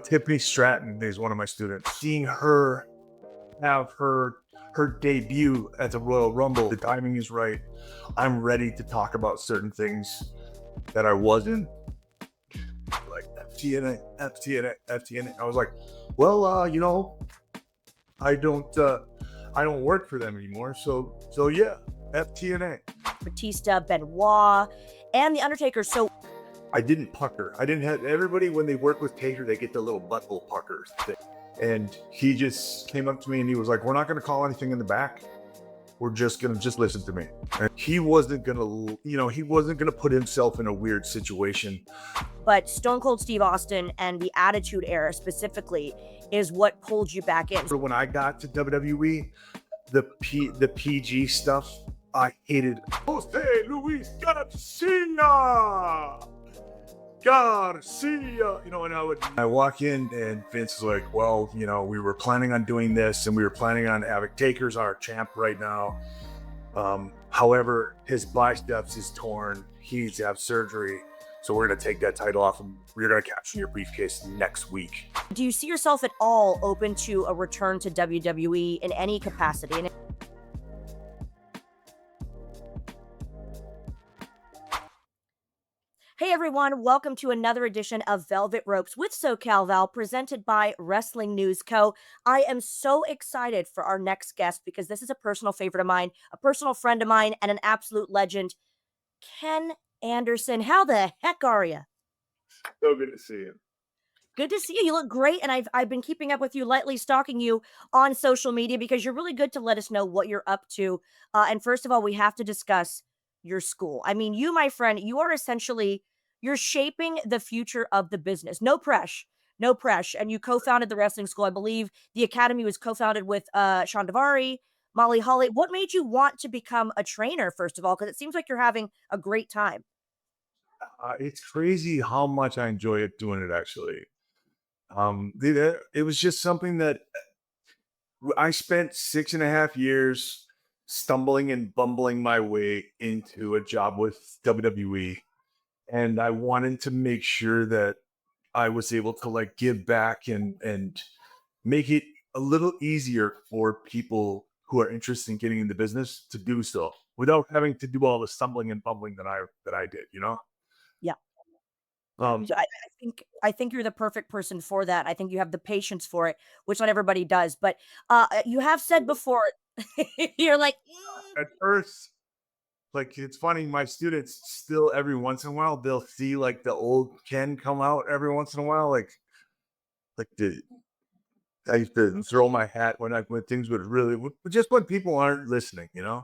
Tiffany Stratton is one of my students. Seeing her have her debut at the Royal Rumble, the timing is right. I'm ready to talk about certain things that I wasn't, like FTNA, FTNA, FTNA. I was like, well, I don't work for them anymore. So yeah, FTNA. Batista, Benoit, and The Undertaker. So I didn't pucker. I didn't have everybody when they work with Taker, they get the little butthole puckers thing. And he just came up to me and he was like, we're not going to call anything in the back. We're just going to listen to me. And he wasn't going to put himself in a weird situation. But Stone Cold Steve Austin and the Attitude Era specifically is what pulled you back in. When I got to WWE, the PG stuff, I hated. Jose Luis Garcia, and I walk in and Vince is like, well, we were planning on doing this and we were planning on having Taker's our champ right now. However, his biceps is torn. He needs to have surgery. So we're going to take that title off and we're going to capture your briefcase next week. Do you see yourself at all open to a return to WWE in any capacity? Hey everyone, welcome to another edition of Velvet Ropes with SoCal Val, presented by Wrestling News Co. I am so excited for our next guest because this is a personal favorite of mine, a personal friend of mine, and an absolute legend, Ken Anderson. How the heck are you? So good to see you. Good to see you. You look great, and I've been keeping up with you, lightly stalking you on social media because you're really good to let us know what you're up to. And first of all, we have to discuss your school. I mean, you, my friend, you're shaping the future of the business. No press, no press. And you co-founded the wrestling school. I believe the academy was co-founded with Sean Davari, Molly Holly. What made you want to become a trainer, first of all? Because it seems like you're having a great time. It's crazy how much I enjoy it doing it, actually. It was just something that I spent 6.5 years stumbling and bumbling my way into a job with WWE. And I wanted to make sure that I was able to give back and make it a little easier for people who are interested in getting into business to do so without having to do all the stumbling and bumbling that I did, Yeah. Um, So I think you're the perfect person for that. I think you have the patience for it, which not everybody does. But you have said before, you're like, at first, it's funny, my students still every once in a while they'll see the old Ken come out every once in a while, the I used to throw my hat when things would really just when people aren't listening, yeah,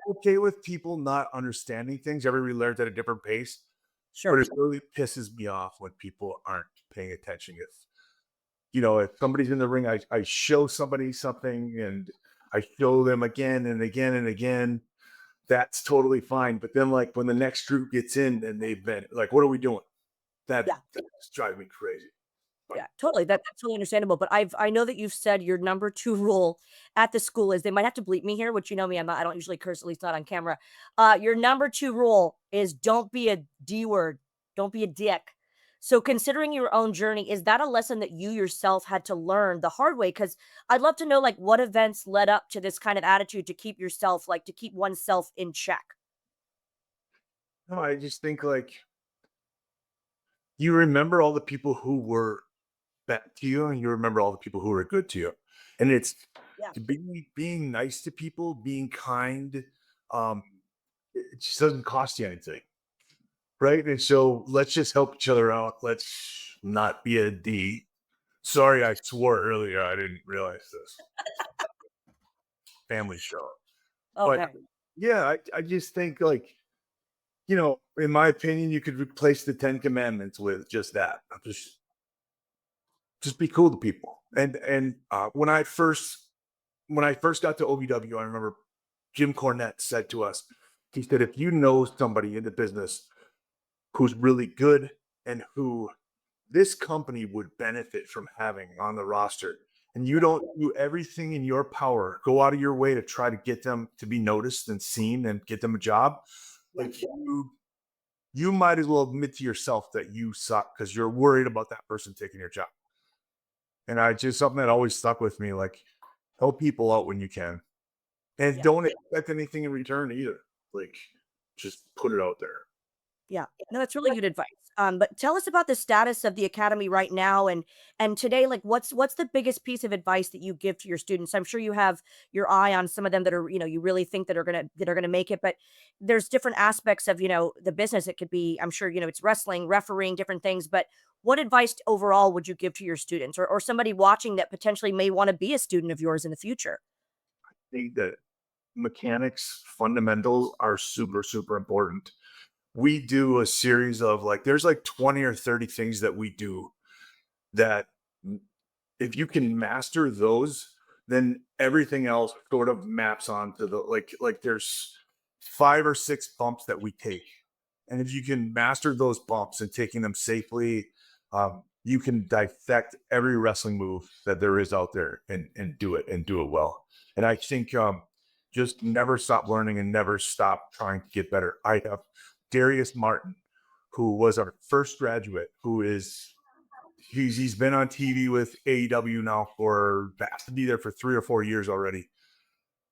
okay with people not understanding things. Everybody learns at a different pace, but sure. it really pisses me off when people aren't paying attention. If somebody's in the ring, I show somebody something and I show them again and again and again. That's totally fine. But then, when the next group gets in and they've been what are we doing? Yeah. That's driving me crazy. Yeah, totally. That's totally understandable. But I know that you've said your number two rule at the school is they might have to bleep me here, which you know me, I don't usually curse, at least not on camera. Your number two rule is don't be a D word, don't be a dick. So considering your own journey, is that a lesson that you yourself had to learn the hard way? Because I'd love to know what events led up to this kind of attitude to keep yourself, to keep oneself in check. No, I just think you remember all the people who were bad to you, and you remember all the people who were good to you. And it's Yeah. being nice to people, being kind. Um, it just doesn't cost you anything, right? And so let's just help each other out. Let's not be a D. Sorry, I swore earlier. I didn't realize this. Family show. But Okay. yeah, I just think in my opinion, you could replace the 10 Commandments with just that. Just be cool to people. And when I first got to OVW, I remember Jim Cornette said to us, he said, if you know somebody in the business who's really good and who this company would benefit from having on the roster, and you don't do everything in your power, go out of your way to try to get them to be noticed and seen and get them a job, you you might as well admit to yourself that you suck because you're worried about that person taking your job. And I just something that always stuck with me, like help people out when you can. And Yeah. don't expect anything in return either. Like just put it out there. Yeah. No, that's really good advice. But tell us about the status of the academy right now and today, like what's the biggest piece of advice that you give to your students? I'm sure you have your eye on some of them that are, you really think that are gonna make it, but there's different aspects of, the business. It could be, I'm sure, it's wrestling, refereeing, different things. But what advice overall would you give to your students or somebody watching that potentially may want to be a student of yours in the future? Think that mechanics fundamentals are super, super important. We do a series of like there's like 20 or 30 things that we do that if you can master those, then everything else sort of maps onto the like there's 5 or 6 bumps that we take. And if you can master those bumps and taking them safely, you can dissect every wrestling move that there is out there and do it well. And I think just never stop learning and never stop trying to get better. I have Darius Martin, who was our first graduate, who is he's been on TV with AEW now for has to be there for 3 or 4 years already.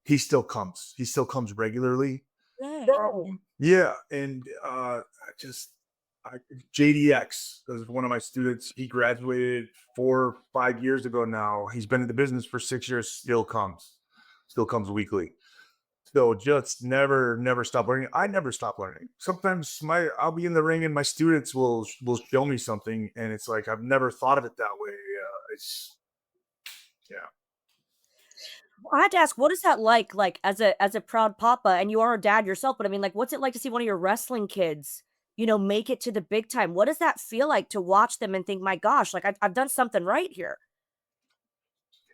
He still comes. He still comes regularly. Dang. Yeah, and just I, JDX is one of my students. He graduated 4 or 5 years ago now. He's been in the business for 6 years. Still comes weekly. So just never stop learning. I never stop learning. Sometimes I'll be in the ring and my students will show me something, and it's like I've never thought of it that way. It's yeah. I had to ask, what is that like as a proud papa, and you are a dad yourself, but I mean, like, what's it like to see one of your wrestling kids, make it to the big time? What does that feel like to watch them and think, my gosh, like I've done something right here?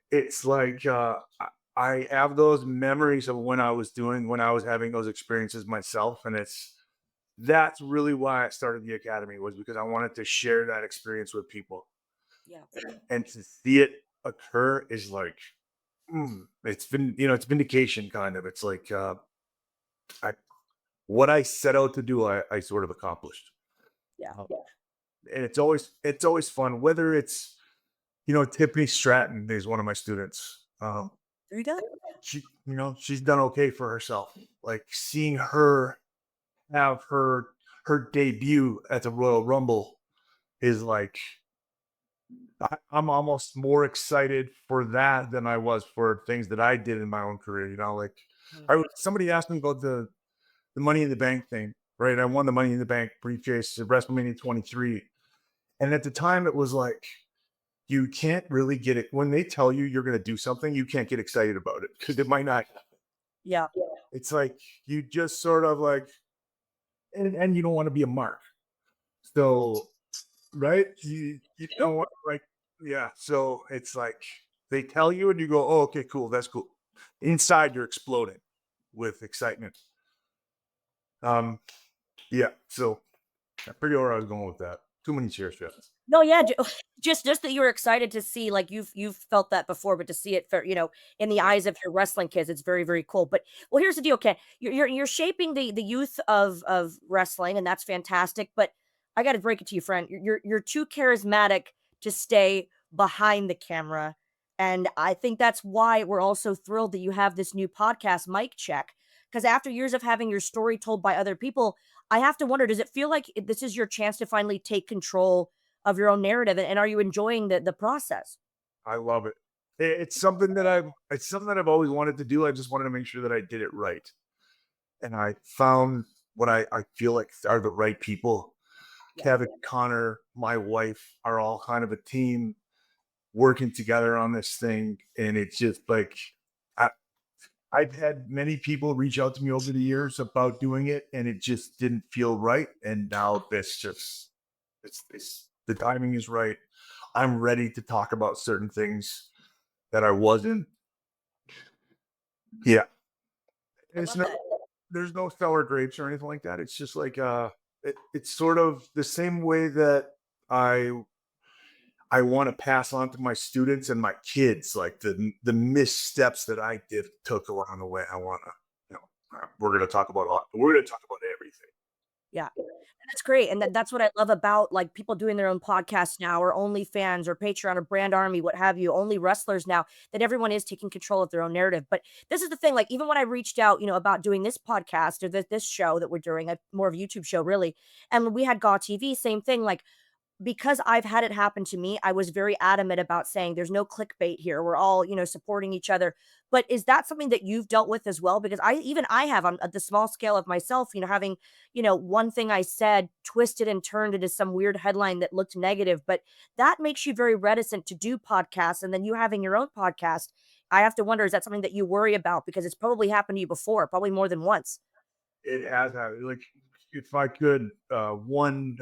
It's like I have those memories of when I was having those experiences myself, and that's really why I started the academy was because I wanted to share that experience with people, Yeah. and to see it occur is like it's been it's vindication kind of. It's like I what I set out to do, I sort of accomplished. Yeah. Oh. And it's always fun, whether it's Tiffany Stratton is one of my students. There you go. She's done okay for herself. Like seeing her have her debut at the Royal Rumble is like I'm almost more excited for that than I was for things that I did in my own career. Like Mhm. somebody asked me about the Money in the Bank thing, right? I won the Money in the Bank briefcase at WrestleMania 23, and at the time it was like you can't really get it when they tell you you're going to do something. You can't get excited about it because it might not. Yeah. It's like you just sort of like, and you don't want to be a mark. So, right? You don't want like, yeah. So it's like they tell you and you go, oh, okay, cool. That's cool. Inside you're exploding with excitement. Um, yeah. So I forget where I was going with that. Too many cheer shots. No, yeah, just that you were excited to see, like, you've felt that before, but to see it for in the Yeah. eyes of your wrestling kids, it's very, very cool. But well, here's the deal, Ken. You're shaping the youth of wrestling, and that's fantastic. But I got to break it to you, friend. You're too charismatic to stay behind the camera, and I think that's why we're also thrilled that you have this new podcast, Mic Check. Because after years of having your story told by other people, I have to wonder: does it feel like this is your chance to finally take control of your own narrative, and are you enjoying the process? I love it. It's something that I've always wanted to do. I just wanted to make sure that I did it right. And I found what I feel like are the right people. Yeah. Kevin, Connor, my wife are all kind of a team working together on this thing. And it's just like I, I've had many people reach out to me over the years about doing it, and it just didn't feel right. And now it's the timing is right. I'm ready to talk about certain things that I wasn't. Yeah. I It's love no that. there's no sour grapes or anything like that. It's just like it's sort of the same way that I I want to pass on to my students and my kids, like the missteps that I took along the way. I want to, we're going to talk about a lot. We're going to talk about everything. Yeah. That's great, and that's what I love about, like, people doing their own podcasts now or OnlyFans or Patreon or Brand Army, what have you, only wrestlers now, that everyone is taking control of their own narrative, but this is the thing, like, even when I reached out, about doing this podcast or this show that we're doing, a more of a YouTube show, really, and we had GAW TV, same thing, like, because I've had it happen to me, I was very adamant about saying there's no clickbait here. We're all, supporting each other. But is that something that you've dealt with as well? Because I have on the small scale of myself, having, one thing I said twisted and turned into some weird headline that looked negative. But that makes you very reticent to do podcasts. And then you having your own podcast, I have to wonder, is that something that you worry about? Because it's probably happened to you before, probably more than once. It has happened. Like, if I could, one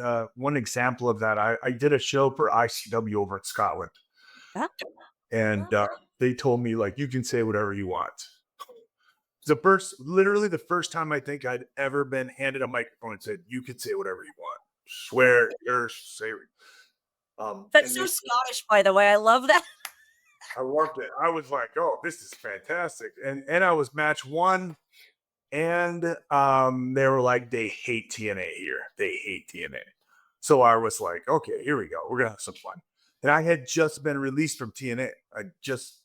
example of that, I did a show for ICW over in Scotland, Huh? and they told me like you can say whatever you want. Literally the first time I think I'd ever been handed a microphone and said you can say whatever you want, swear, curse, say. That's And so they, Scottish, by the way. I love that. I loved it. I was like, oh, this is fantastic, and I was match one. And they were like, they hate TNA here. They hate TNA. So I was like, okay, here we go. We're gonna have some fun. And I had just been released from TNA. I just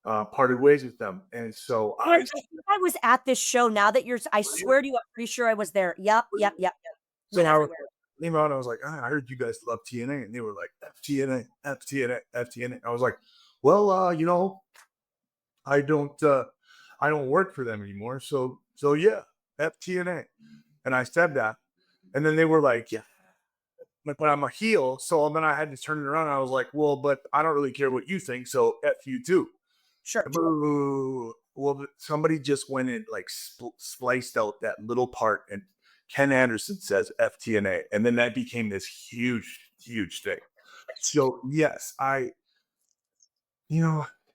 parted ways with them, and so I think I was at this show now that I swear to you, I'm pretty sure I was there. Yep, yep, yep, yep. so Went I was everywhere. came out. And I was like, I heard you guys love TNA, and they were like, FTNA, FTNA, FTNA. I was like, well, I don't work for them anymore. So yeah, FTNA. And I said that. And then they were like, yeah, but I'm a heel. So then I had to turn it around. And I was like, well, but I don't really care what you think. So F you too. Sure. Boo. Well, somebody just went and like spliced out that little part. And Ken Anderson says FTNA. And then that became this huge, huge thing. So yes,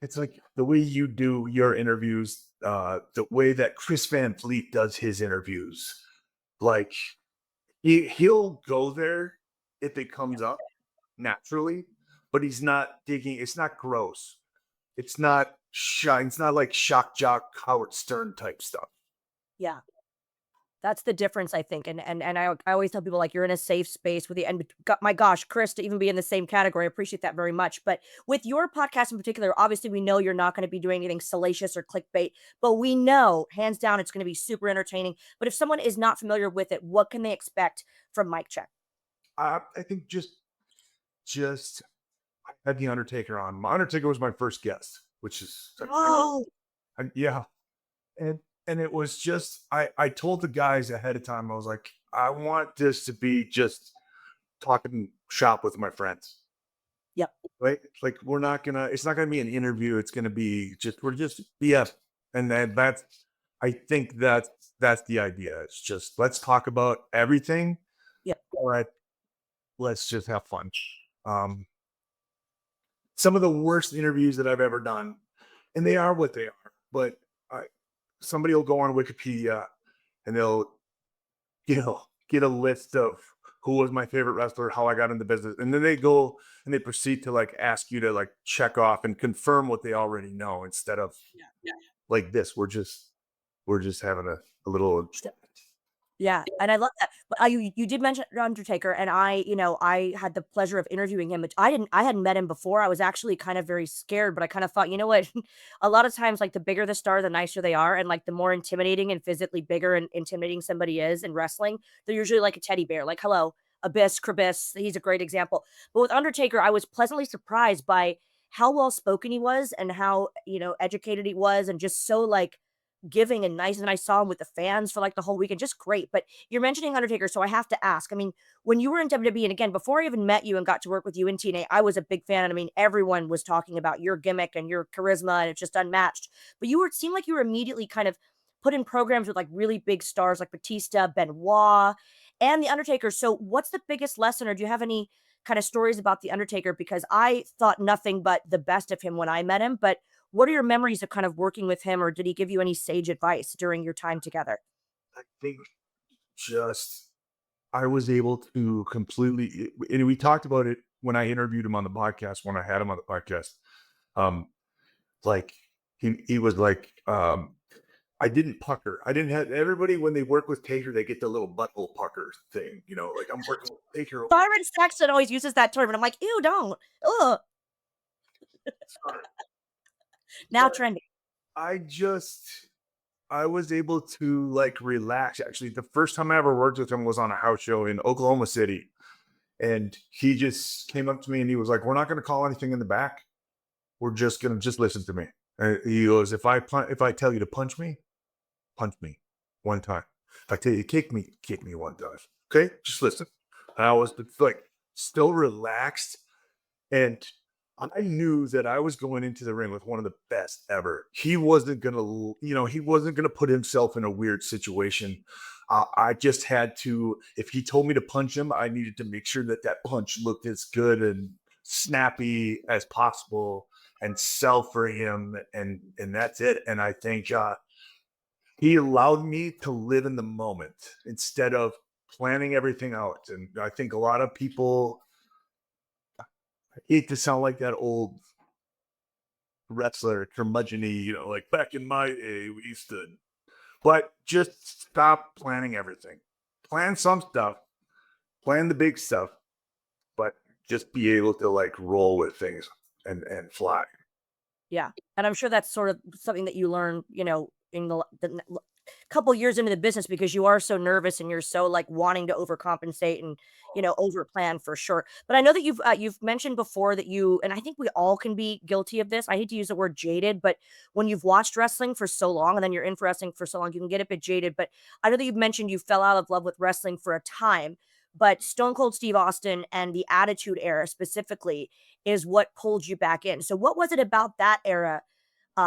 it's like the way you do your interviews, the way that Chris Van Fleet does his interviews. Like he'll go there if it comes up naturally, but he's not digging. It's not gross. It's not shy. It's not like shock jock Howard Stern type stuff. Yeah. That's the difference, I think, and I always tell people, like, you're in a safe space with the and my gosh, Chris, to even be in the same category, I appreciate that very much, but with your podcast in particular, obviously, we know you're not gonna be doing anything salacious or clickbait, but we know, hands down, it's gonna be super entertaining, but if someone is not familiar with it, what can they expect from Mike Check? I think just I had the Undertaker on. Undertaker was my first guest, which is Oh! yeah, and it was just I told the guys ahead of time. I was like, I want this to be just talking shop with my friends. Yep. Right? Like it's not gonna be an interview. It's gonna be we're just BF. And then I think that's the idea. It's just let's talk about everything. Yep. All right, let's just have fun. Um, some of the worst interviews that I've ever done, and they are what they are, but I somebody will go on Wikipedia and they'll, get a list of who was my favorite wrestler, how I got into business. And then they go and they proceed to like ask you to like check off and confirm what they already know instead of like this. We're just having a little Yeah, and I love that. But you did mention Undertaker, and I had the pleasure of interviewing him, which I hadn't met him before. I was actually kind of very scared, but I kind of thought, you know what? A lot of times, like the bigger the star, the nicer they are, and like the more intimidating and physically bigger and intimidating somebody is in wrestling, they're usually like a teddy bear. Like, hello, Abyss, Krabiss, he's a great example. But with Undertaker, I was pleasantly surprised by how well spoken he was and how educated he was, and just so like giving and nice, and I saw him with the fans for, like, the whole weekend, just great, but you're mentioning Undertaker, so I have to ask, I mean, when you were in WWE, and again, before I even met you and got to work with you in TNA, I was a big fan, and I mean, everyone was talking about your gimmick and your charisma, and it's just unmatched, but seemed like you were immediately kind of put in programs with, like, really big stars like Batista, Benoit, and The Undertaker, so what's the biggest lesson, or do you have any kind of stories about The Undertaker? Because I thought nothing but the best of him when I met him, but what are your memories of kind of working with him, or did he give you any sage advice during your time together? I think just I was able to completely and we talked about it when I interviewed him on the podcast, when I had him on the podcast. Um, like he was like, I didn't pucker. I didn't have everybody when they work with Taker, they get the little butthole pucker thing. You know, like I'm working with Taker. Byron Saxton always uses that term, and I'm like, ew, don't. Ugh. Sorry, Now but trending. I just I was able to like relax. Actually, the first time I ever worked with him was on a house show in Oklahoma City. And he just came up to me and he was like, "We're not going to call anything in the back. We're just going to just listen to me." He goes, if I tell you to punch me one time. If I tell you to kick me one time. Okay, just listen." And I was like still relaxed, and I knew that I was going into the ring with one of the best ever. He wasn't gonna, he wasn't gonna put himself in a weird situation. I just had to. If he told me to punch him, I needed to make sure that that punch looked as good and snappy as possible and sell for him, and that's it. And I think he allowed me to live in the moment instead of planning everything out. And I think a lot of people hate to sound like that old wrestler, curmudgeon, like back in my day, we used to, but just stop planning everything. Plan some stuff, plan the big stuff, but just be able to like roll with things and fly. Yeah, and I'm sure that's sort of something that you learn, in the couple years into the business because you are so nervous and you're so like wanting to overcompensate and overplan for sure. But I know that you've mentioned before that and I think we all can be guilty of this. I hate to use the word jaded, but when you've watched wrestling for so long and then you're in for wrestling for so long, you can get a bit jaded. But I know that you've mentioned you fell out of love with wrestling for a time, but Stone Cold Steve Austin and the Attitude Era specifically is what pulled you back in. So what was it about that era,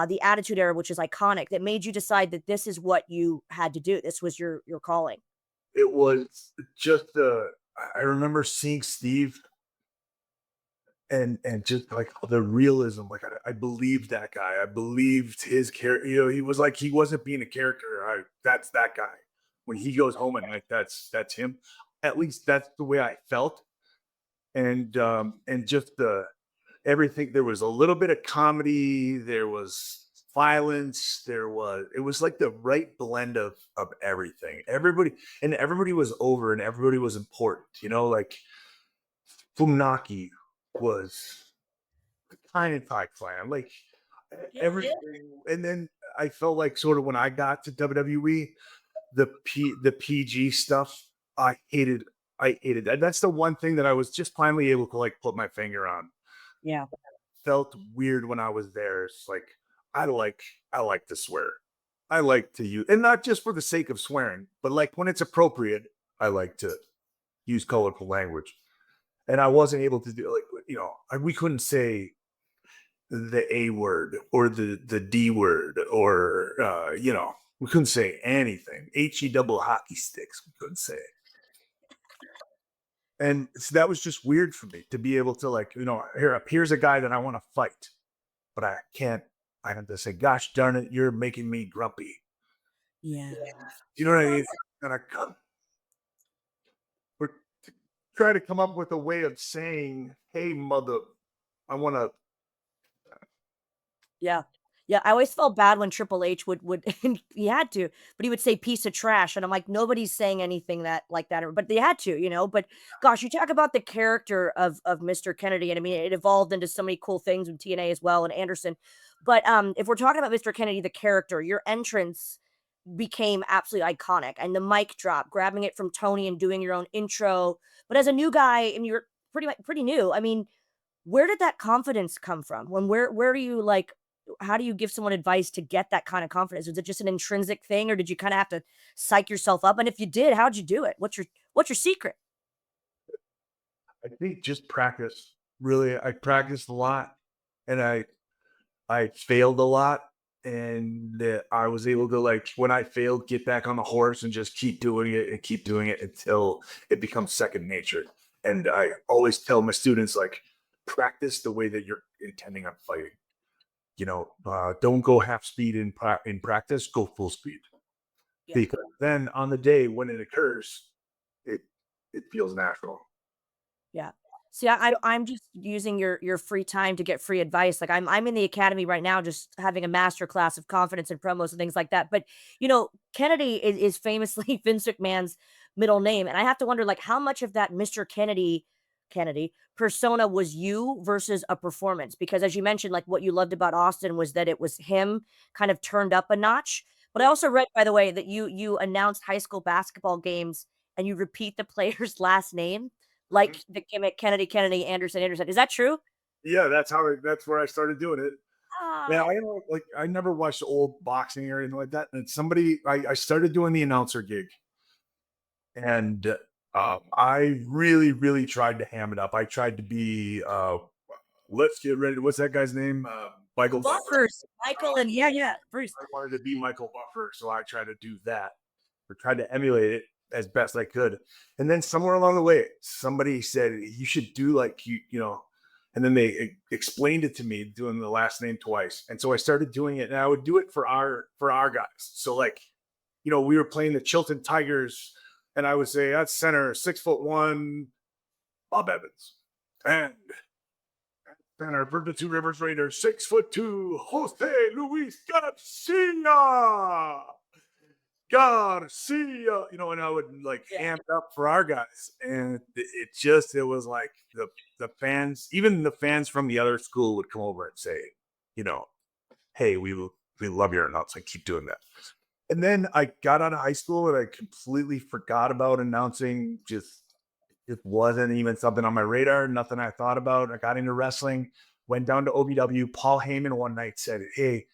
the Attitude Era, which is iconic, that made you decide that this is what you had to do? This was your calling. It was just I remember seeing Steve and just like the realism. Like I believed that guy. I believed his character. He was like he wasn't being a character. That's that guy. When he goes home at night, that's him. At least that's the way I felt. And just everything. There was a little bit of comedy. There was violence. It was like the right blend of everything. Everybody was over and everybody was important. Like Funaki was kind of Pike Clan, like everything. And then I felt like sort of when I got to WWE, the PG stuff, I hated. I hated that. That's the one thing that I was just finally able to like put my finger on. Yeah. Felt weird when I was there. It's like I like I like to swear. I like to use, and not just for the sake of swearing, but like when it's appropriate, I like to use colorful language. And I wasn't able to do like we couldn't say the A word or the D word or we couldn't say anything. HE double hockey sticks we couldn't say. And so that was just weird for me to be able to like, here's a guy that I want to fight, but I can't. I have to say, gosh darn it, you're making me grumpy. Yeah. You know what I mean? And I come, we're trying to come up with a way of saying, hey, mother, I want to. Yeah. Yeah, I always felt bad when Triple H would and he had to, but he would say piece of trash, and I'm like, nobody's saying anything that like that, but they had to. But gosh, you talk about the character of Mr. Kennedy, and I mean, it evolved into so many cool things with TNA as well and Anderson. But if we're talking about Mr. Kennedy, the character, your entrance became absolutely iconic, and the mic drop, grabbing it from Tony and doing your own intro. But as a new guy, and you're pretty new, I mean, where did that confidence come from? Where do you like how do you give someone advice to get that kind of confidence? Was it just an intrinsic thing or did you kind of have to psych yourself up? And if you did, how'd you do it? What's your secret? I think just practice. Really, I practiced a lot, and I failed a lot, and I was able to like when I failed, get back on the horse and just keep doing it and keep doing it until it becomes second nature. And I always tell my students like practice the way that you're intending on fighting. Don't go half speed in practice. Go full speed Yeah. because then on the day when it occurs, it it feels natural. Yeah. See, I'm just using your free time to get free advice. Like I'm in the academy right now, just having a master class of confidence and promos and things like that. But Kennedy is famously Vince McMahon's middle name, and I have to wonder, like, how much of that Mr. Kennedy persona was you versus a performance? Because as you mentioned, like what you loved about Austin was that it was him kind of turned up a notch. But I also read, by the way, that you announced high school basketball games and you repeat the player's last name Mhm. like the gimmick Kennedy, Anderson. Is that true? Yeah, that's where I started doing it. Yeah, Ah, I don't like I never watched old boxing or anything like that. And I started doing the announcer gig, and I really, really tried to ham it up. I tried to be let's get ready. What's that guy's name? the Michael Buffer. Buffers, Michael and yeah, Bruce. I wanted to be Michael Buffer, so I tried to do that or tried to emulate it as best I could. And then somewhere along the way, somebody said you should do like and then they explained it to me doing the last name twice. And so I started doing it, and I would do it for our guys. So like, we were playing the Chilton Tigers, and I would say at center, 6'1", Bob Evans, and center for the Two Rivers Raiders, 6'2", Jose Luis Garcia, and I would like Yeah. amp it up for our guys, and it was like the fans, even the fans from the other school would come over and say, you know, hey, we love your announcing, keep doing that. And then I got out of high school and I completely forgot about announcing. Just it wasn't even something on my radar, nothing I thought about. I got into wrestling, went down to OVW. Paul Heyman one night said, hey,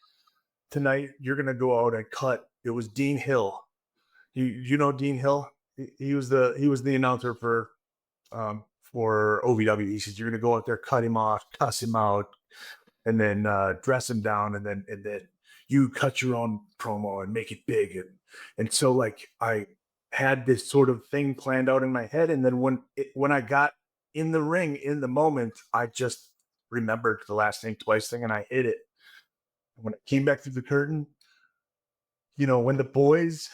tonight you're gonna go out and cut. It was Dean Hill. You know Dean Hill? He was the announcer for OVW. He says you're gonna go out there, cut him off, cuss him out, and then dress him down, and then you cut your own promo and make it big. And so like I had this sort of thing planned out in my head, and then when I got in the ring in the moment, I just remembered the last name twice thing and I hit it. When I came back through the curtain, when the boys,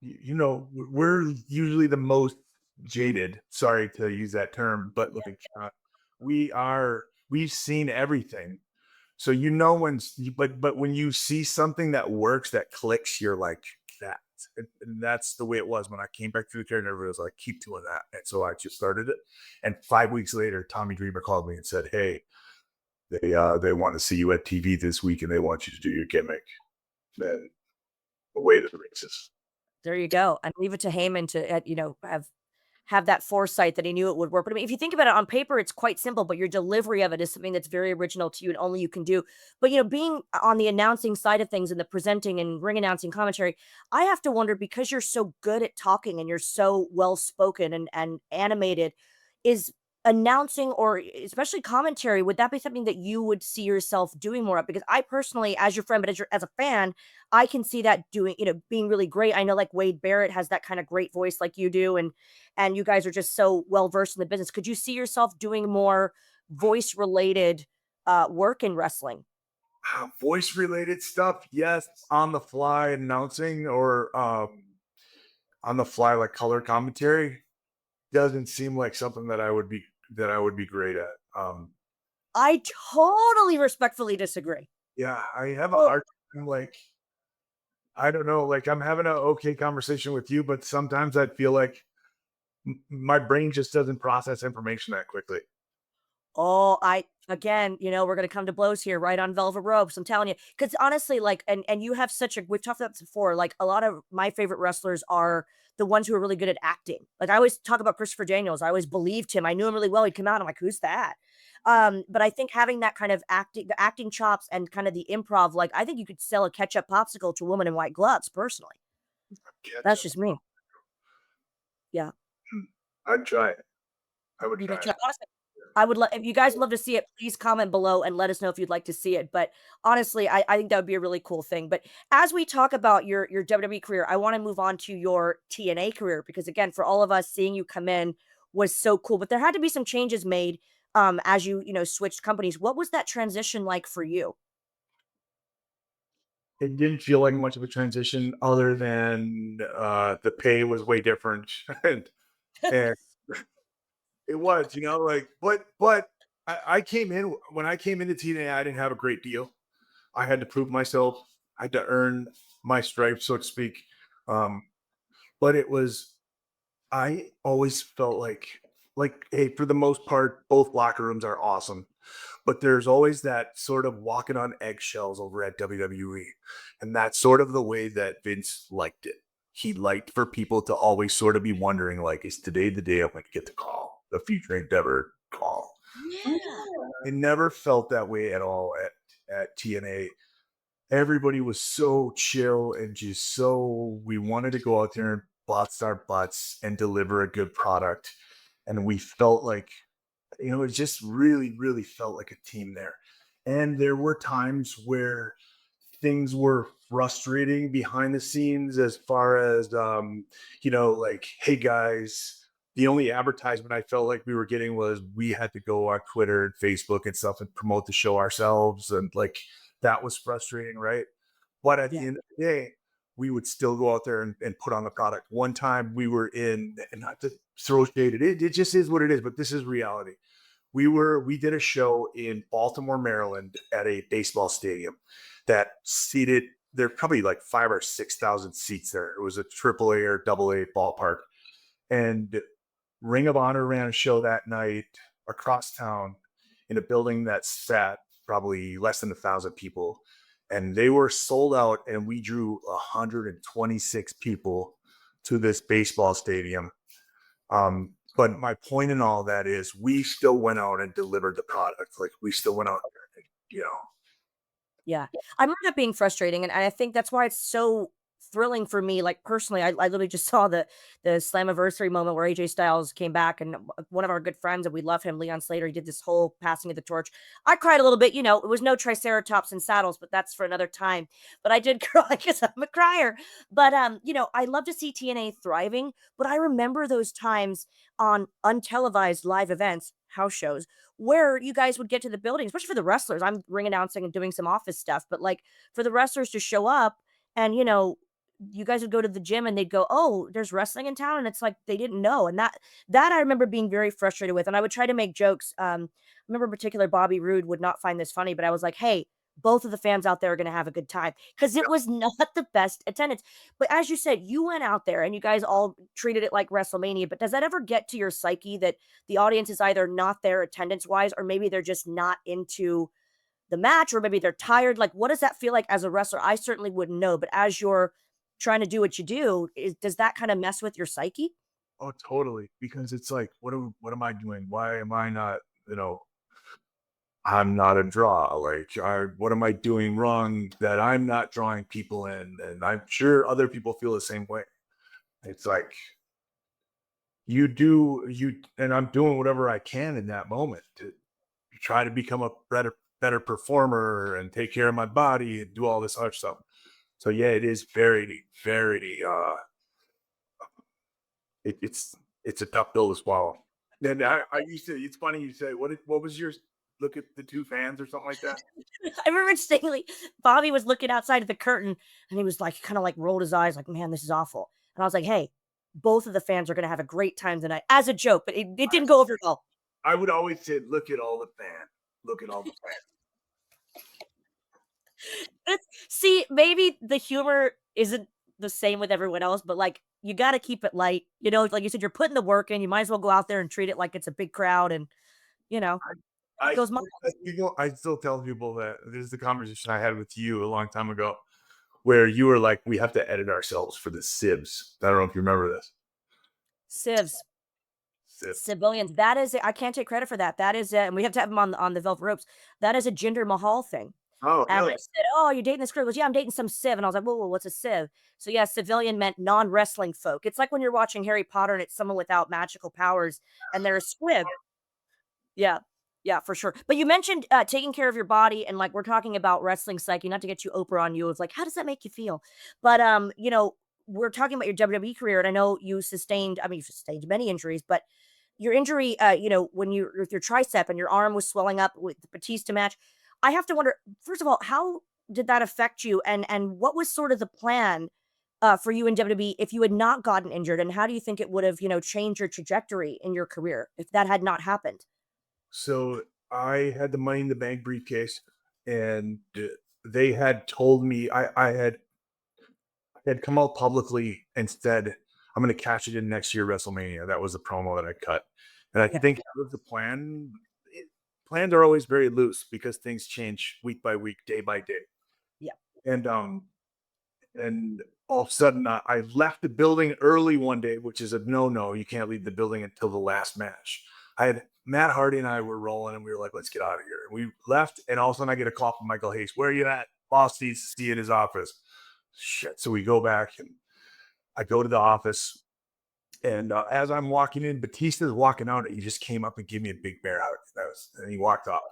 we're usually the most jaded. Sorry to use that term, but looking, we've seen everything. So but when you see something that works, that clicks, you're like that. And that's the way it was when I came back through the curtain. Everybody was like, keep doing that. And so I just started it. And 5 weeks later, Tommy Dreamer called me and said, hey, they want to see you at TV this week and they want you to do your gimmick. Then away to the races. There you go. And leave it to Heyman to have that foresight that he knew it would work. But I mean, if you think about it on paper, it's quite simple, but your delivery of it is something that's very original to you and only you can do. But being on the announcing side of things and the presenting and ring announcing commentary, I have to wonder because you're so good at talking and you're so well spoken and animated, is announcing or especially commentary, would that be something that you would see yourself doing more of? Because I personally, as your friend, but as a fan, I can see that being really great. I know like Wade Barrett has that kind of great voice like you do, and you guys are just so well versed in the business. Could you see yourself doing more voice related work in wrestling? Voice related stuff, yes. On the fly announcing or on the fly like color commentary doesn't seem like something that I would be great at. I totally respectfully disagree. Yeah, I have a Well, hard time, like, I don't know, like I'm having an okay conversation with you, but sometimes I feel like my brain just doesn't process information that quickly. oh, I again, we're gonna come to blows here, right on velvet ropes. I'm telling you, because honestly, like, and you have such a we've talked about this before. Like, a lot of my favorite wrestlers are the ones who are really good at acting. Like, I always talk about Christopher Daniels. I always believed him. I knew him really well. He'd come out. I'm like, who's that? But I think having that kind of the acting chops and kind of the improv, like, I think you could sell a ketchup popsicle to a woman in white gloves. Personally, that's Ketchup. just me. Yeah. I'd try it. I would You try could it. try honestly, I would love if you guys love to see it, please comment below and let us know if you'd like to see it, but honestly, I think that would be a really cool thing, but as we talk about your WWE career, I wanna move on to your TNA career because, again, for all of us, seeing you come in was so cool, but there had to be some changes made, as switched companies. What was that transition like for you? It didn't feel like much of a transition other than the pay was way different and It was, like, but I came in when I came into TNA, I didn't have a great deal. I had to prove myself. I had to earn my stripes, so to speak. Um, but it was I always felt like, hey, for the most part, both locker rooms are awesome. But there's always that sort of walking on eggshells over at WWE. And that's sort of the way that Vince liked it. He liked for people to always sort of be wondering, like, is today the day I'm going to get the call, the future endeavor call? Yeah. It never felt that way at all at TNA. Everybody was so chill and just so we wanted to go out there and bust our butts and deliver a good product. And we felt like, it just really, really felt like a team there. And there were times where things were frustrating behind the scenes as far as like, hey guys, the only advertisement I felt like we were getting was we had to go on Twitter and Facebook and stuff and promote the show ourselves. And like that was frustrating, right? But at Yeah. the end of the day, we would still go out there and put on the product. One time we were in, and not to throw shade, it just is what it is, but this is reality. We did a show in Baltimore, Maryland at a baseball stadium that seated there probably like 5 or 6 thousand seats there. It was a triple A or double A ballpark. And Ring of Honor ran a show that night across town in a building that sat probably less than 1,000 people. And they were sold out, and we drew 126 people to this baseball stadium. But my point in all that is we still went out and delivered the product. Like we still went out there and, Yeah. I remember that being frustrating, and I think that's why it's so thrilling for me, like, personally, I literally just saw the Slammiversary moment where AJ Styles came back, and one of our good friends, and we love him, Leon Slater, he did this whole passing of the torch. I cried a little bit, it was no triceratops and saddles, but that's for another time. But I did cry because 'cause I'm a crier. But, I love to see TNA thriving, but I remember those times on untelevised live events, house shows, where you guys would get to the building, especially for the wrestlers. I'm ring announcing and doing some office stuff, but like for the wrestlers to show up and you guys would go to the gym and they'd go, "Oh, there's wrestling in town," and it's like they didn't know, and that I remember being very frustrated with, and I would try to make jokes. I remember in particular Bobby Roode would not find this funny, but I was like, "Hey, both of the fans out there are going to have a good time," because it was not the best attendance. But as you said, you went out there and you guys all treated it like WrestleMania. But does that ever get to your psyche that the audience is either not there attendance wise, or maybe they're just not into the match, or maybe they're tired? Like, what does that feel like as a wrestler? I certainly wouldn't know, but as you're trying to do what you do, does that kind of mess with your psyche? Oh, totally. Because it's like, what am I doing? Why am I not, I'm not a draw. Like, what am I doing wrong that I'm not drawing people in? And I'm sure other people feel the same way. It's like and I'm doing whatever I can in that moment to try to become a better performer and take care of my body and do all this other stuff. So yeah, it is very, very it's a tough pill to swallow. And I used to it's funny you say what was your look at the two fans or something like that? I remember distinctly Bobby was looking outside of the curtain and he was like, kind of like rolled his eyes, like, man, this is awful. And I was like, hey, both of the fans are going to have a great time tonight as a joke, but it didn't go over well. I would always say, look at all the fans. Look at all the fans. See, maybe the humor isn't the same with everyone else, but like you got to keep it light. Like you said, you're putting the work in. You might as well go out there and treat it like it's a big crowd, and you know, it I goes my still tell I still tell people that this is the conversation I had with you a long time ago, where you were like, we have to edit ourselves for the sibs. I don't know if you remember this. sieves. Sib. Civilians, that is I can't take credit for that. That is and we have to have him on the Velvet Ropes. That is a Jinder Mahal thing. Oh, And I really? said, "Oh, you're dating this girl?" He goes, "Yeah, I'm dating some civ." And I was like, "Whoa, whoa, what's a civ?" So yeah, civilian meant non-wrestling folk. It's like when you're watching Harry Potter and it's someone without magical powers and they're a squib. Yeah. Yeah, for sure. But you mentioned taking care of your body, and like we're talking about wrestling psyche, not to get you Oprah on you. It's like, how does that make you feel? But we're talking about your WWE career, and I know you sustained, I mean, you sustained many injuries, but your injury, when you with your tricep and your arm was swelling up with the Batista match, I have to wonder, first of all, how did that affect you, and what was sort of the plan for you in WWE if you had not gotten injured? And how do you think it would have, changed your trajectory in your career if that had not happened? So I had the Money in the Bank briefcase, and they had told me I had come out publicly and said, "I'm going to cash it in next year WrestleMania." That was the promo that I cut, and I Yeah. think that was the plan. Plans are always very loose because things change week by week, day by day, Yeah. and all of a sudden I left the building early one day, which is a no. You can't leave the building until the last match. I had Matt Hardy and I were rolling, and we were like, "Let's get out of here." And we left, and all of a sudden I get a call from Michael Hayes. "Where are you at?" "Boss needs to see you in his office." Shit. So we go back, and I go to the office, and as I'm walking in, Batista's walking out. He just came up and gave me a big bear hug. And he walked off.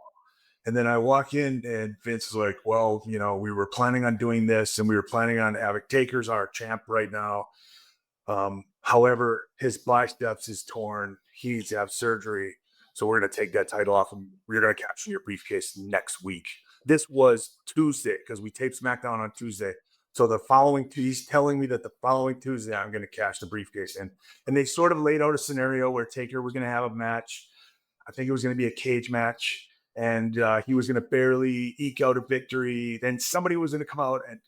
And then I walk in, and Vince is like, "Well, we were planning on doing this, and we were planning on having Taker's our champ right now. However, his biceps is torn. He needs to have surgery. So we're going to take that title off, and we're going to capture your briefcase next week." This was Tuesday because we taped SmackDown on Tuesday. So he's telling me that the following Tuesday, I'm going to cash the briefcase in. And they sort of laid out a scenario where Taker was going to have a match. I think it was going to be a cage match, and he was going to barely eke out a victory. Then somebody was going to come out and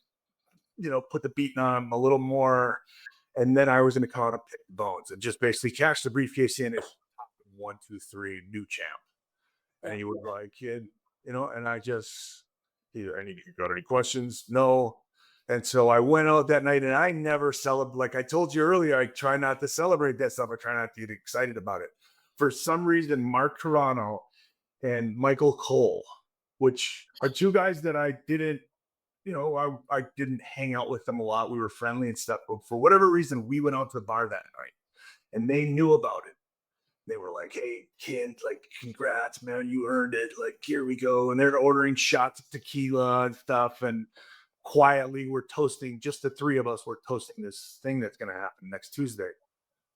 put the beating on him a little more, and then I was going to come out and pick the bones and just basically cash the briefcase in as 1, 2, 3 new champ. And Yeah. he was like, "Kid, and I just, and he got any questions? No." And so I went out that night, and I never celebrate. Like I told you earlier, I try not to celebrate that stuff. I try not to get excited about it. For some reason, Mark Carrano and Michael Cole, which are two guys that I didn't, I didn't hang out with them a lot. We were friendly and stuff, but for whatever reason, we went out to the bar that night, and they knew about it. They were like, "Hey, kid, like, congrats, man, you earned it. Like, here we go." And they're ordering shots of tequila and stuff. And quietly, we're toasting, just the three of us, we're toasting this thing that's going to happen next Tuesday.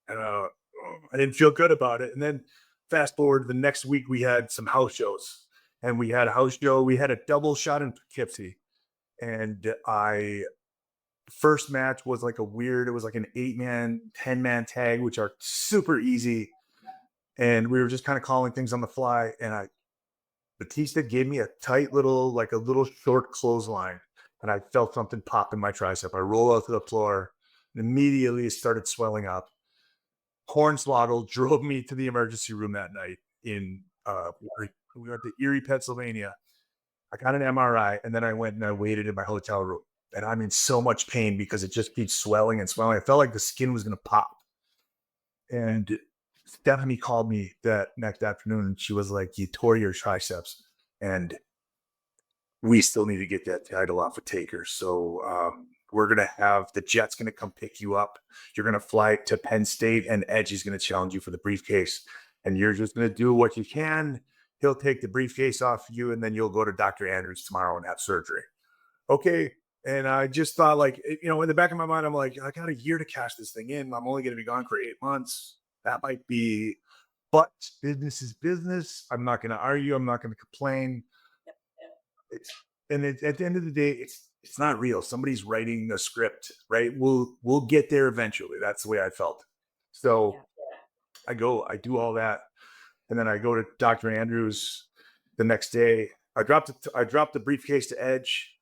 And I didn't feel good about it. And then fast forward the next week, we had some house shows. And we had a house show. We had a double shot in Poughkeepsie. And first match was like it was like an 8-man, 10-man tag, which are super easy. And we were just kind of calling things on the fly. And Batista gave me a tight little, like a little short clothesline. And I felt something pop in my tricep. I roll out to the floor, and immediately it started swelling up. Hornswoggle drove me to the emergency room that night in we were at the Erie, Pennsylvania. I got an MRI, and then I went and I waited in my hotel room. And I'm in so much pain because it just keeps swelling and swelling. I felt like the skin was going to pop. And Stephanie called me that next afternoon, and she was like, "You tore your triceps, and we still need to get that title off of Taker. So we're going to have the Jets going to come pick you up. You're going to fly to Penn State, and Edge is going to challenge you for the briefcase. And you're just going to do what you can. He'll take the briefcase off you, and then you'll go to Dr. Andrews tomorrow and have surgery." Okay. And I just thought, like, in the back of my mind, I'm like, I got a year to cash this thing in. I'm only going to be gone for 8 months. That might be, but business is business. I'm not going to argue. I'm not going to complain. It's, at the end of the day, it's not real. Somebody's writing a script, right? We'll get there eventually. That's the way I felt. So Yeah. I do all that, and then I go to Dr. Andrews the next day. I dropped the briefcase to Edge,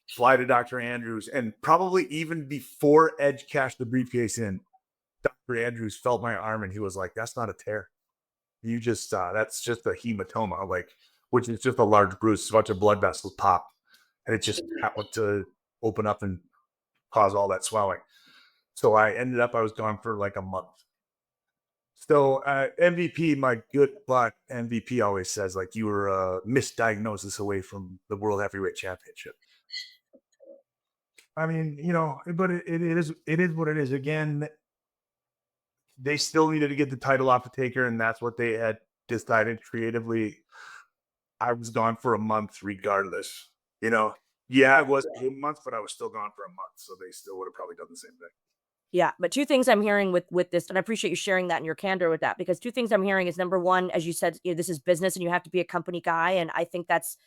fly to Dr. Andrews, and probably even before Edge cashed the briefcase in, Dr. Andrews felt my arm, and he was like, "That's not a tear. You just that's just a hematoma, like, which is just a large bruise. A bunch of blood vessels pop, and it just happened to open up and cause all that swelling." So I was gone for like a month. So MVP, my good butt MVP always says, like, you were a misdiagnosis away from the World Heavyweight Championship. I mean, but it is what it is. Again, they still needed to get the title off the Taker, and that's what they had decided creatively. I was gone for a month regardless. Yeah, it was 8 months, but I was still gone for a month, so they still would have probably done the same thing. Yeah, but two things I'm hearing with this, and I appreciate you sharing that and your candor with that, because two things I'm hearing is, number one, as you said, this is business and you have to be a company guy, and I think that's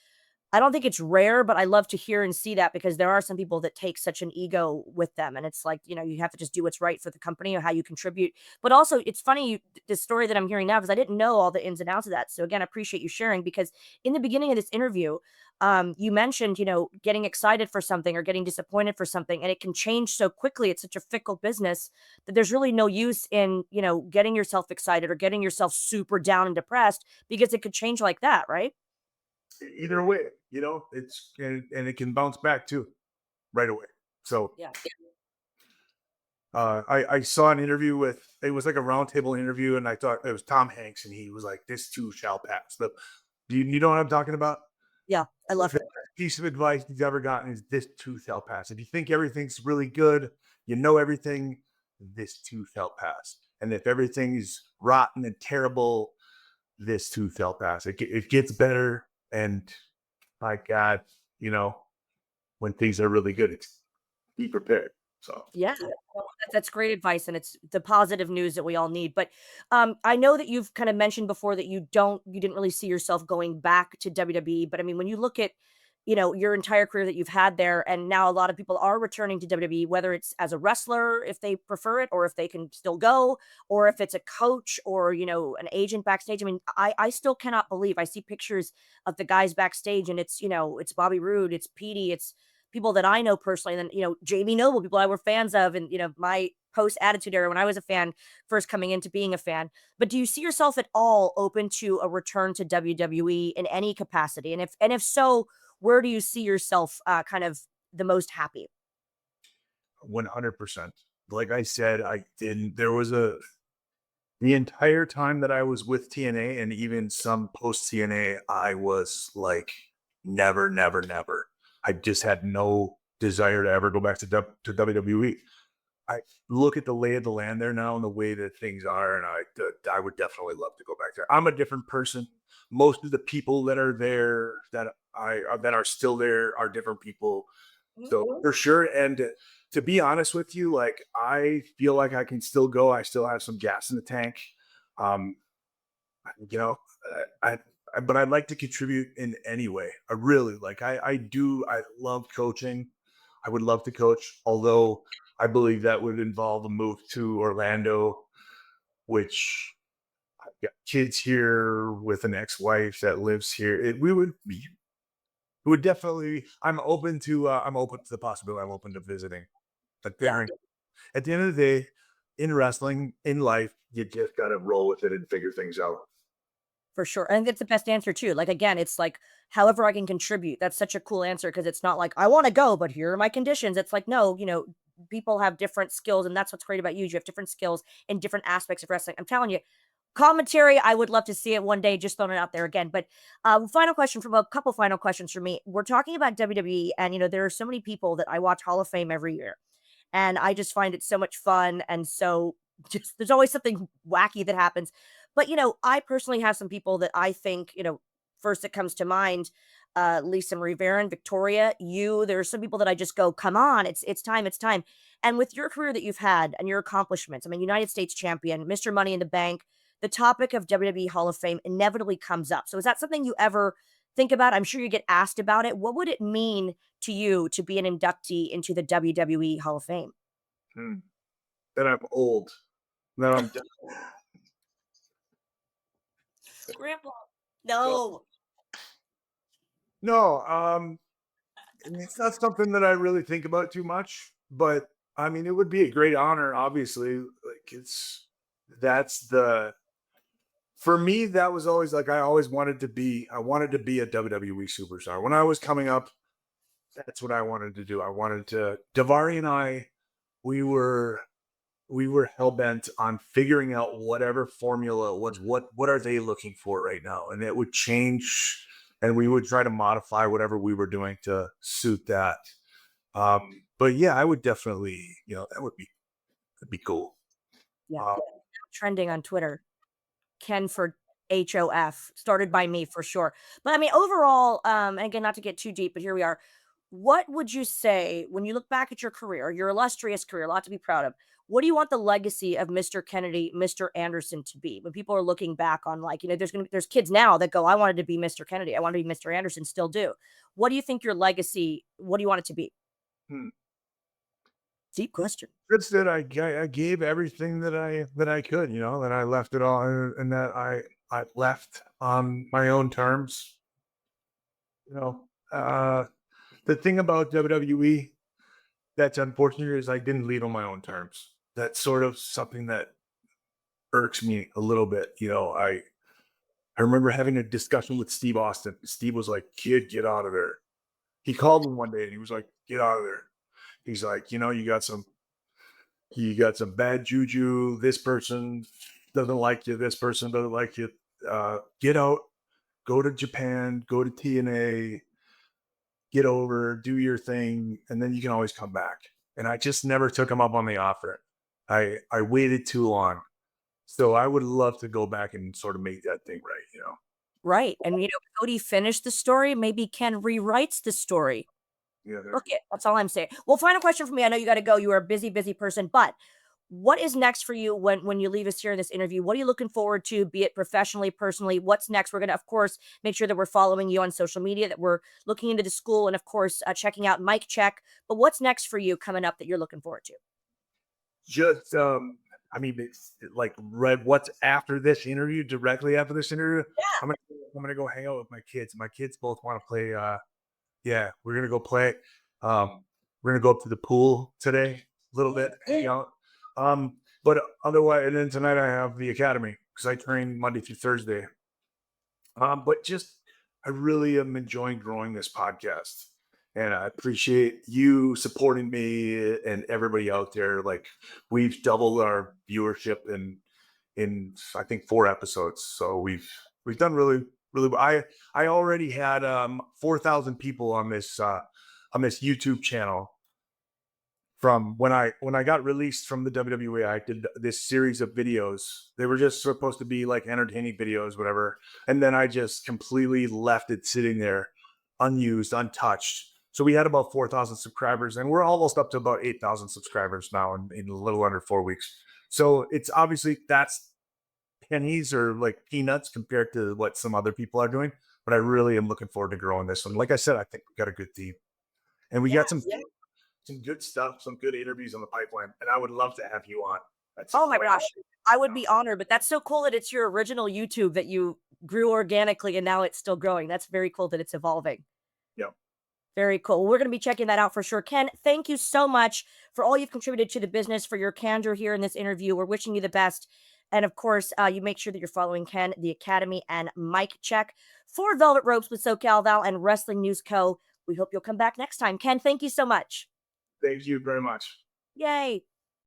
I don't think it's rare, but I love to hear and see that because there are some people that take such an ego with them. And it's like, you have to just do what's right for the company or how you contribute. But also, it's funny, the story that I'm hearing now, because I didn't know all the ins and outs of that. So, again, I appreciate you sharing because in the beginning of this interview, you mentioned, getting excited for something or getting disappointed for something, and it can change so quickly. It's such a fickle business that there's really no use in, getting yourself excited or getting yourself super down and depressed because it could change like that, right? Either way, it's and it can bounce back too right away. So Yeah. I saw an interview with it was like a roundtable interview, and I thought it was Tom Hanks, and he was like, "This too shall pass." You know what I'm talking about? Yeah. I love The it. best piece of advice he's ever gotten is this too shall pass. If you think everything's really good, you know everything, this too shall pass. And if everything is rotten and terrible, this too shall pass. It gets better, and my God, you know, when things are really good, it's be prepared. So Yeah. Well, that's great advice, and it's the positive news that we all need. But I know that you've kind of mentioned before that you didn't really see yourself going back to WWE. But I mean, when you look at your entire career that you've had there, and now a lot of people are returning to WWE, whether it's as a wrestler if they prefer it, or if they can still go, or if it's a coach or an agent backstage. I mean, I still cannot believe I see pictures of the guys backstage, and it's Bobby Roode, it's Petey, it's people that I know personally, and then, Jamie Noble, people I were fans of, and, my post Attitude Era when I was a fan, first coming into being a fan. But do you see yourself at all open to a return to WWE in any capacity? And if so, where do you see yourself kind of the most happy? 100%. Like I said, I didn't. There was the entire time that I was with TNA, and even some post TNA, I was like, never, never, never. I just had no desire to ever go back to WWE. I look at the lay of the land there now and the way that things are, and I would definitely love to go back there. I'm a different person. Most of the people that are there that are still there are different people. So for sure. And to be honest with you, like I feel like I can still go. I still have some gas in the tank. Um, you know, but I'd like to contribute in any way. I really like. I do. I love coaching. I would love to coach, although I believe that would involve a move to Orlando, which I've got kids here with an ex-wife that lives here. It would definitely. I'm open to. I'm open to the possibility. I'm open to visiting. But Yeah. there, at the end of the day, in wrestling, in life, you just gotta roll with it and figure things out. For sure. And it's the best answer too. Like again, it's like however I can contribute. That's such a cool answer because it's not like I want to go, but here are my conditions. It's like, no, people have different skills, and that's what's great about you. You have different skills in different aspects of wrestling. I'm telling you, commentary, I would love to see it one day, just throwing it out there again. But final question from a couple final questions for me. We're talking about WWE, and there are so many people that I watch Hall of Fame every year. And I just find it so much fun, and so just there's always something wacky that happens. But, I personally have some people that I think, first that comes to mind, Lisa Marie Varon, Victoria, you. There are some people that I just go, come on, it's time, it's time. And with your career that you've had and your accomplishments, I mean, United States champion, Mr. Money in the Bank, the topic of WWE Hall of Fame inevitably comes up. So is that something you ever think about? I'm sure you get asked about it. What would it mean to you to be an inductee into the WWE Hall of Fame? Hmm. That I'm old. That I'm Grandpa. no, No. no. And it's not something that I really think about too much. But I mean, it would be a great honor. Obviously, like that's the for me. That was always like I always wanted to be. I wanted to be a WWE superstar when I was coming up. That's what I wanted to do. I wanted to. Davari and I, we were we were hell bent on figuring out whatever formula was what are they looking for right now, and it would change, and we would try to modify whatever we were doing to suit that. But yeah, I would definitely, that'd be cool. Yeah. Uh, Trending on Twitter. Ken for HOF, started by me for sure. But I mean, overall, and again, not to get too deep, but here we are. What would you say when you look back at your illustrious career, a lot to be proud of? What do you want the legacy of Mr. Kennedy, Mr. Anderson to be? When people are looking back on, like, there's kids now that go, I wanted to be Mr. Kennedy, I want to be Mr. Anderson, still do. What do you think your legacy, what do you want it to be? Hmm. Deep question. It's that I gave everything that I could, that I left it all, and that I left on my own terms. You know, the thing about WWE that's unfortunate is I didn't leave on my own terms. That's sort of something that irks me a little bit. I remember having a discussion with Steve Austin. Steve was like, "Kid, get out of there." He called me one day and he was like, "Get out of there." He's like, you got some bad juju. This person doesn't like you. This person doesn't like you. Get out. Go to Japan. Go to TNA. Get over. Do your thing, and then you can always come back. And I just never took him up on the offer. I waited too long. So I would love to go back and sort of make that thing right. Right. And Cody finished the story. Maybe Ken rewrites the story. Yeah. Book it. That's all I'm saying. Well, final question for me. I know you got to go. You are a busy, busy person, but what is next for you when you leave us here in this interview? What are you looking forward to, be it professionally, personally? What's next? We're going to, of course, make sure that we're following you on social media, that we're looking into the school, and of course, checking out Mike Check. But what's next for you coming up that you're looking forward to? Just I mean, it's like read what's after this interview, directly after this interview. I'm gonna go hang out with my kids. My kids both want to play. Yeah, we're gonna go play. We're gonna go up to the pool today, a little bit, hang out. But otherwise, and then tonight I have the academy because I train Monday through Thursday. But just I really am enjoying growing this podcast. And I appreciate you supporting me and everybody out there. Like, we've doubled our viewership in I think 4 episodes. So we've done really, really well. I already had 4,000 people on this YouTube channel from when I got released from the WWE. I did this series of videos. They were just supposed to be like entertaining videos, whatever. And then I just completely left it sitting there, unused, untouched. So we had about 4,000 subscribers, and we're almost up to about 8,000 subscribers now in a little under 4 weeks. So it's obviously that's pennies or like peanuts compared to what some other people are doing. But I really am looking forward to growing this one. Like I said, I think we got a good team, and we got some good stuff, some good interviews on the pipeline, and I would love to have you on at some Oh my point. gosh. I would be honored, but that's so cool that it's your original YouTube that you grew organically and now it's still growing. That's very cool that it's evolving. Yeah. Very cool. We're going to be checking that out for sure. Ken, thank you so much for all you've contributed to the business, for your candor here in this interview. We're wishing you the best. And of course, you make sure that you're following Ken, the Academy, and Mike Check for Velvet Ropes with SoCal Val and Wrestling News Co. We hope you'll come back next time. Ken, thank you so much. Thank you very much. Yay.